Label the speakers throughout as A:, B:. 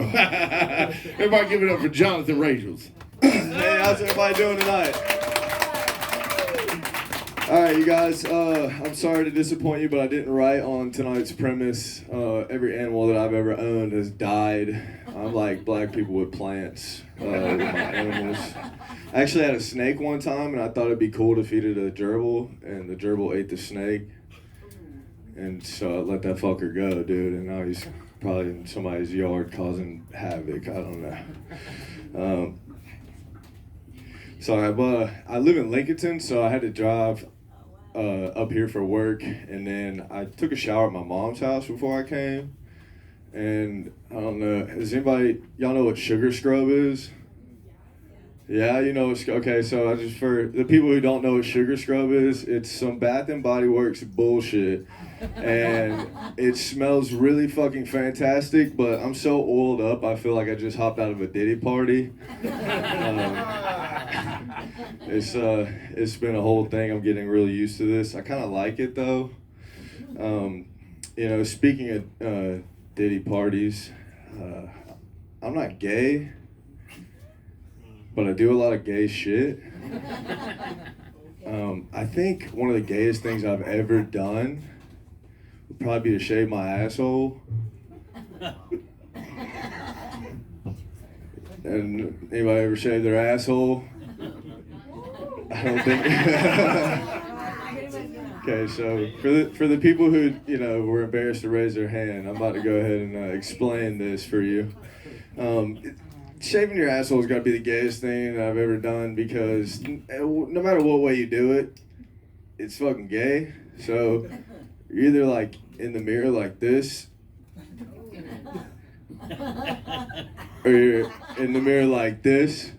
A: Everybody give it up for Jonathan Rachels.
B: Hey, how's everybody doing tonight? All right, you guys, I'm sorry to disappoint you, but I didn't write on tonight's premise. Every animal that I've ever owned has died. I'm like black people with plants, with my animals. I actually had a snake one time, and I thought it'd be cool to feed it a gerbil, and the gerbil ate the snake. And so I let that fucker go, dude, and now he's probably in somebody's yard causing havoc. I don't know. So I live in Lincolnton, so I had to drive up here for work, and then I took a shower at my mom's house before I came. And I don't know, y'all know what sugar scrub is? Yeah, you know, okay, so for the people who don't know what sugar scrub is, it's some Bath and Body Works bullshit, and it smells really fucking fantastic, but I'm so oiled up, I feel like I just hopped out of a Diddy party. It's been a whole thing. I'm getting really used to this. I kind of like it though. You know, speaking of Diddy parties, I'm not gay, but I do a lot of gay shit. I think one of the gayest things I've ever done would probably be to shave my asshole. And anybody ever shave their asshole? I don't think. Okay, so for the people who, you know, were embarrassed to raise their hand, I'm about to go ahead and explain this for you. Shaving your asshole's got to be the gayest thing I've ever done, because no matter what way you do it, it's fucking gay. So you're either like in the mirror like this, or you're in the mirror like this.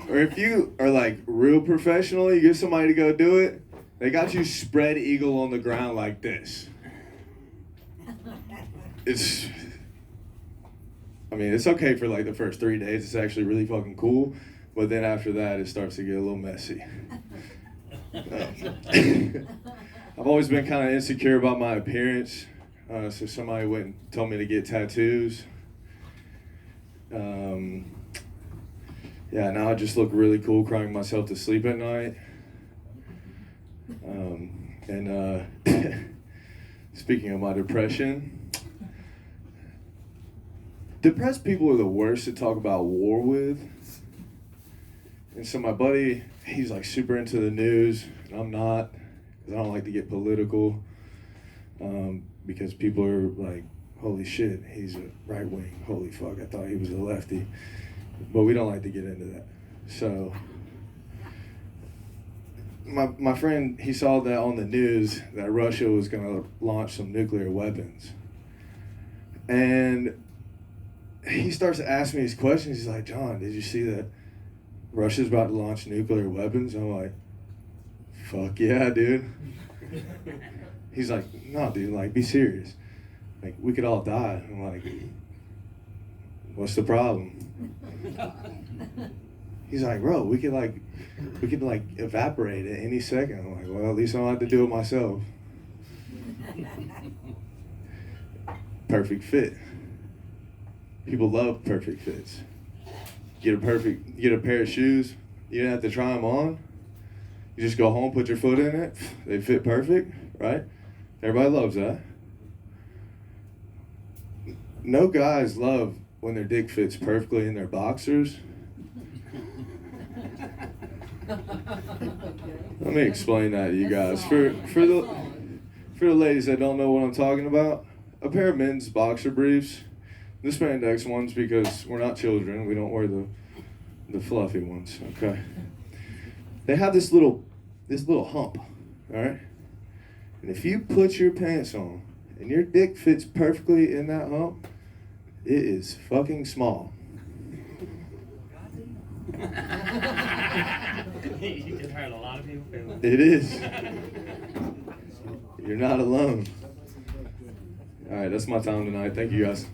B: Or if you are like real professional, you get somebody to go do it, they got you spread eagle on the ground like this. It's okay for like the first 3 days. It's actually really fucking cool. But then after that, it starts to get a little messy. I've always been kind of insecure about my appearance. So somebody went and told me to get tattoos. Yeah, now I just look really cool crying myself to sleep at night. Speaking of my depression, depressed people are the worst to talk about war with. And so my buddy, he's like super into the news, and I'm not, because I don't like to get political, because people are like, holy shit, he's a right wing, holy fuck, I thought he was a lefty. But we don't like to get into that. So my friend, he saw that on the news that Russia was going to launch some nuclear weapons. And he starts to ask me these questions. He's like, John, did you see that Russia's about to launch nuclear weapons? I'm like, fuck yeah, dude. He's like, no, dude, like, be serious. Like, we could all die. I'm like, what's the problem? He's like, bro, we could evaporate at any second. I'm like, well, at least I don't have to do it myself. Perfect fit. People love perfect fits. Get a pair of shoes, you don't have to try them on. You just go home, put your foot in it, they fit perfect, right? Everybody loves that. No guys love when their dick fits perfectly in their boxers. Let me explain that to you guys. For the ladies that don't know what I'm talking about, a pair of men's boxer briefs, the spandex ones, because we're not children, we don't wear the fluffy ones, okay? They have this little hump, all right? And if you put your pants on and your dick fits perfectly in that hump, it is fucking small.
C: You just heard a lot of people feel
B: It is. You're not alone. All right, that's my time tonight. Thank you, guys.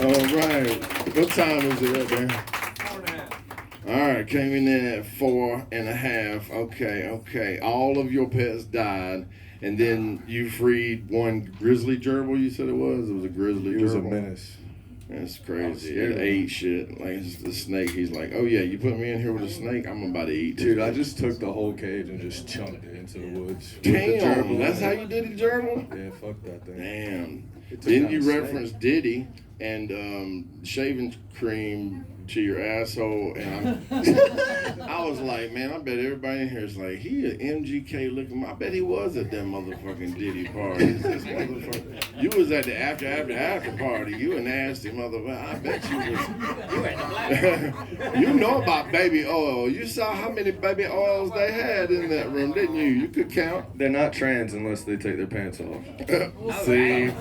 A: All right. What time is it right there? 4.5. All right, came in at 4.5. Okay. All of your pets died, And then you freed one grizzly gerbil, you said it was? It was a grizzly gerbil.
B: It was a menace.
A: That's crazy. It ate shit. Like, it's the snake. He's like, oh, yeah, you put me in here with a snake, I'm about to eat.
B: Dude, I just took the whole cage and just chunked it into the woods.
A: Damn, that's how you did the gerbil?
B: Yeah, fuck that thing.
A: Damn. Didn't you reference Diddy and shaving cream to your asshole? And I was like, man, I bet everybody in here is like, he an MGK looking. I bet he was at that motherfucking Diddy party. This motherfucker. You was at the after party. You a nasty motherfucker. I bet you was. You know about baby oil. You saw how many baby oils they had in that room, didn't you? You could count.
B: They're not trans unless they take their pants off.
A: See,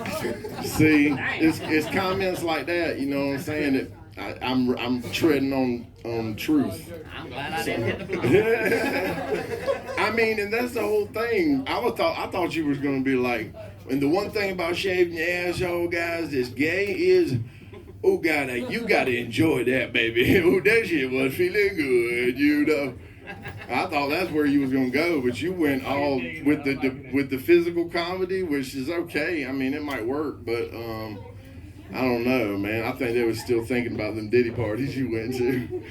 A: it's comments like that. You know what I'm saying? That I'm treading on truth.
C: I'm glad I didn't hit the block.
A: I mean, and that's the whole thing. I thought you was gonna be like, and the one thing about shaving your asshole, guys, that's gay is, oh God, you gotta enjoy that, baby. Oh, that shit was feeling good, you know. I thought that's where you was gonna go, but you went all with the physical comedy, which is okay. I mean, it might work, but I don't know, man. I think they were still thinking about them Diddy parties you went to.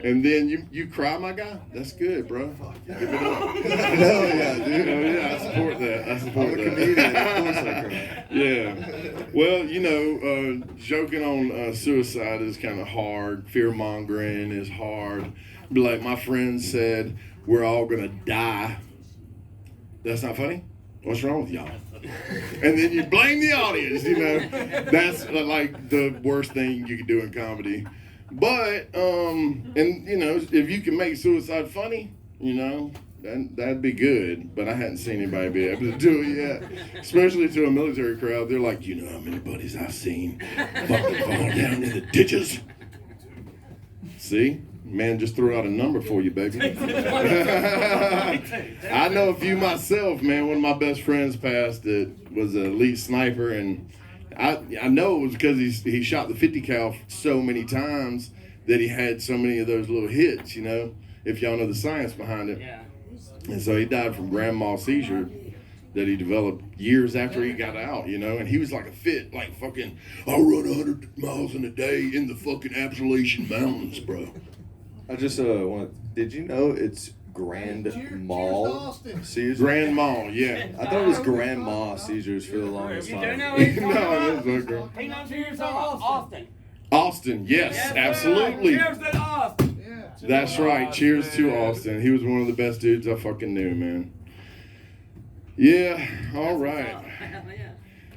A: And then you cry, my guy? That's good, bro. Give it up.
B: Hell yeah, dude.
A: Oh, yeah, I support that.
B: I'm a comedian. Of course I cry.
A: Yeah. Well, you know, joking on suicide is kind of hard. Fear-mongering is hard. Be like my friend said, we're all going to die. That's not funny? What's wrong with y'all? And then you blame the audience, you know. That's like the worst thing you can do in comedy. But, and you know, if you can make suicide funny, you know, that'd be good. But I hadn't seen anybody be able to do it yet. Especially to a military crowd. They're like, you know how many buddies I've seen fucking fall down in the ditches? See? Man just threw out a number for you, baby. I know a few myself, man. One of my best friends passed that was an elite sniper, and I know it was because he shot the 50 cal so many times that he had so many of those little hits, you know, if y'all know the science behind it.
C: Yeah.
A: And so he died from grand mal seizure that he developed years after he got out, you know, and he was like like fucking, I'll run 100 miles in a day in the fucking Appalachian Mountains, bro.
B: I just did you know it's Grand Mal seizures?
A: Grand Mal, yeah.
B: I thought it was Grandma seizures for the longest
C: You do
B: time.
C: know what he's talking
A: No,
C: about?
A: it is okay.
C: He knows who you're talking about. Austin.
A: Austin, yes, absolutely.
C: Cheers to Austin.
A: That's right. Cheers to Austin. He was one of the best dudes I fucking knew, man. Yeah, all right.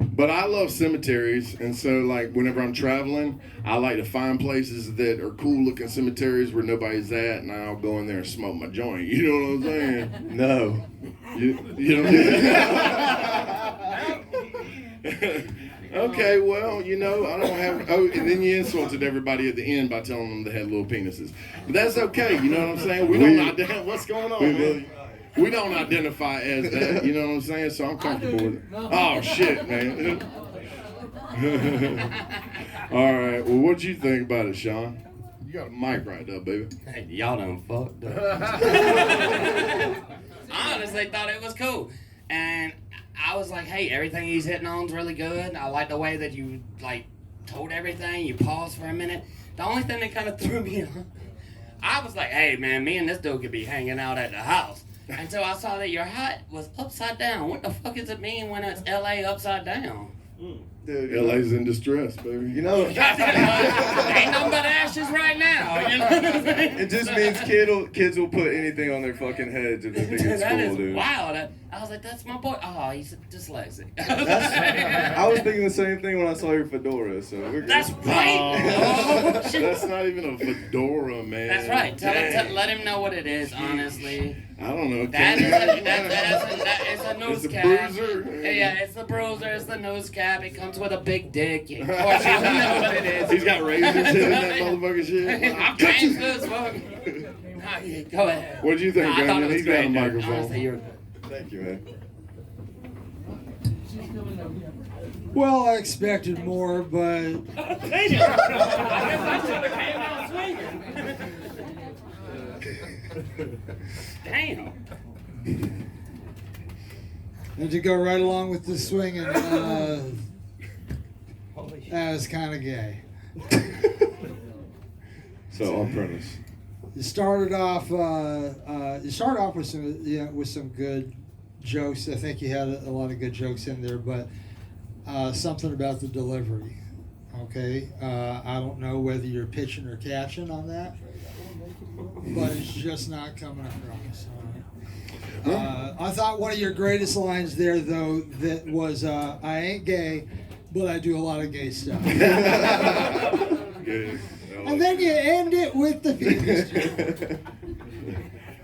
A: But I love cemeteries, and so like whenever I'm traveling, I like to find places that are cool looking cemeteries where nobody's at, and I'll go in there and smoke my joint. You know what I'm saying?
B: No.
A: You know. Okay, well, you know, I don't have. Oh, and then you insulted everybody at the end by telling them they had little penises. But that's okay. You know what I'm saying? We don't identify. What's going on? Man? We don't identify as that. You know what I'm saying? So I'm comfortable with it. Oh shit, man. All right. Well, what'd you think about it, Sean? You got a mic right there, baby.
C: Hey, y'all done fucked up. I honestly thought it was cool. And I was like, hey, everything he's hitting on is really good. I like the way that you, like, told everything. You paused for a minute. The only thing that kind of threw me off, I was like, hey, man, me and this dude could be hanging out at the house. Until I saw that your hat was upside down. What the fuck does it mean when it's L.A. upside down?
B: Dude,
A: LA's in distress, baby.
B: You know,
C: Ain't nothing but ashes right now. You know what I'm saying?
B: it just means kids will put anything on their fucking heads if they think it's
C: That
B: cool,
C: is
B: dude.
C: wild. I was like, that's my boy. Oh, he's dyslexic.
B: I was thinking the same thing when I saw your fedora, so we're good.
C: That's right. Oh, shit.
A: That's not even a fedora, man.
C: That's right. Let him know what it is, honestly.
A: I don't know.
C: That is a nose
A: It's a
C: cap.
A: bruiser.
C: Yeah, it's the bruiser. It's the nose cap. It comes with a big dick. Of course, you don't know what it is.
A: He's got razors in that motherfucking shit.
C: I'm changed this fuck. Go ahead.
A: What do you think,
C: I thought it
A: Brandon?
C: was
A: He's got a
C: great, dude.
A: microphone.
C: Honestly, you're good.
B: Thank you, man.
D: Well, I expected more, but
C: Damn. I guess I should have came out swinging. Damn.
D: And to go right along with the swinging, that is kind of gay.
B: So on premise.
D: You started off with some good jokes. I think you had a lot of good jokes in there, but something about the delivery. Okay, I don't know whether you're pitching or catching on that, but it's just not coming across. I thought one of your greatest lines there, though, that was, "I ain't gay, but I do a lot of gay stuff."
A: Good.
D: And then you end it with the penis joke.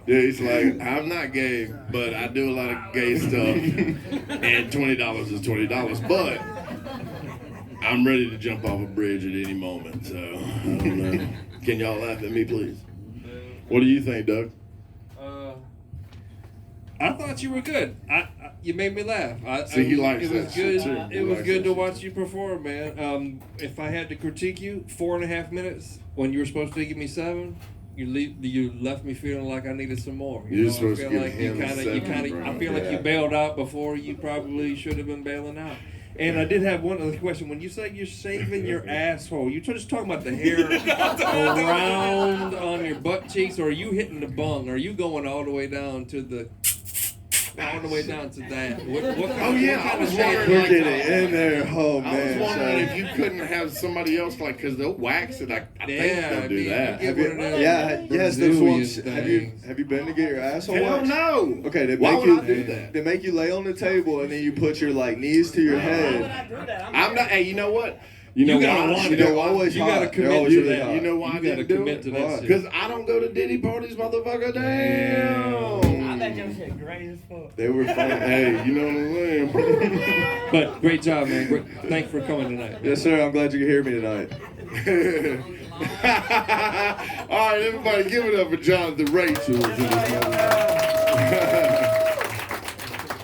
A: Yeah, he's like, I'm not gay, but I do a lot of gay stuff, and $20 is $20, but I'm ready to jump off a bridge at any moment, so I don't know. Can y'all laugh at me, please? What do you think, Doug?
E: I thought you were good. You made me laugh.
A: He likes
E: it
A: that
E: was
A: shit,
E: good.
A: too.
E: It
A: He
E: was
A: likes
E: good
A: that
E: to
A: shit.
E: watch you perform, man. If I had to critique you, 4.5 minutes when you were supposed to give me 7, you left me feeling like I needed some more.
A: You're
E: know,
A: supposed
E: I
A: to
E: feel
A: give
E: like you
A: him
E: kind of,
A: 7, bro.
E: I feel like you bailed out before you probably should have been bailing out. And I did have one other question. When you say you're saving your asshole, you just talking about the hair around on your butt cheeks, or are you hitting the bung? Are you going all the way down to the? All the way down to that. What
A: I was wondering,
B: We're
A: like,
B: getting in there. Oh,
A: I
B: man.
A: was wondering if
B: so-
A: you couldn't have somebody else, like, because they'll wax it. I think they'll do
E: you
A: that.
E: get
B: Have you,
E: one of them
B: yes, there's
E: Brazilian
B: ones. Have you been to get your asshole
A: Hell
B: waxed?
A: no.
B: Okay, they
A: Why
B: make
A: would
B: you
A: I do that?
B: They make you lay on the table and then you put your like knees to your head.
A: I'm not. Hey, you know what? You know
E: You gotta
A: why?
E: want
A: You
E: it.
A: know
B: They're
A: why?
B: always
E: You
B: hot.
E: gotta
B: They're
E: commit
B: always
E: to
B: really
E: that.
B: hot.
A: You know why
E: You
A: I
E: gotta
A: didn't do
E: commit
A: it?
E: to that shit.
A: Because I don't go to Diddy parties, motherfucker. Damn.
F: I bet your shit great as fuck.
B: They were fun.
A: Hey, you know what I'm saying?
E: But great job, man. Thanks for coming tonight.
B: Yes, sir. I'm glad you could hear me tonight.
A: All right, everybody, give it up for Jonathan Rachel.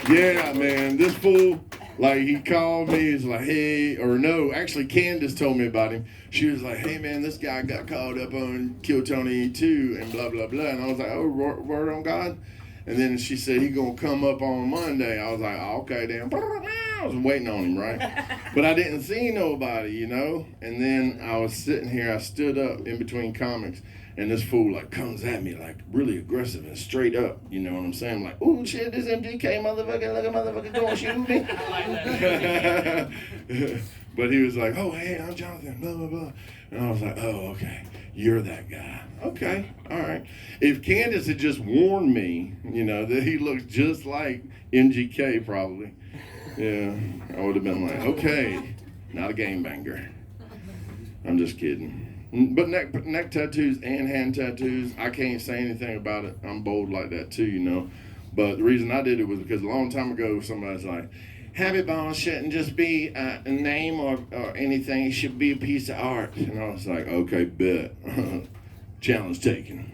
A: Yeah, man, this fool, like, he called me, he's like, hey, or no, actually, Candace told me about him. She was like, hey, man, this guy got caught up on Kill Tony 2 and blah, blah, blah. And I was like, oh, word on God? And then she said, he gonna come up on Monday. I was like, oh, okay, damn. I was waiting on him, right? But I didn't see nobody, you know? And then I was sitting here, I stood up in between comics, and this fool, like, comes at me, like, really aggressive and straight up, you know what I'm saying? Like, ooh, shit, this MGK motherfucker, look at motherfucker going shoot me. I like that. But he was like, oh, hey, I'm Jonathan, blah, blah, blah. And I was like, oh, okay, you're that guy. Okay, all right. If Candace had just warned me, you know, that he looked just like MGK probably, yeah, I would have been like, okay, not a gangbanger. I'm just kidding. But neck tattoos and hand tattoos, I can't say anything about it. I'm bold like that too, you know. But the reason I did it was because a long time ago, somebody's like, Happy Ball shouldn't just be a name or anything. It should be a piece of art. And I was like, okay, bet. Challenge taken.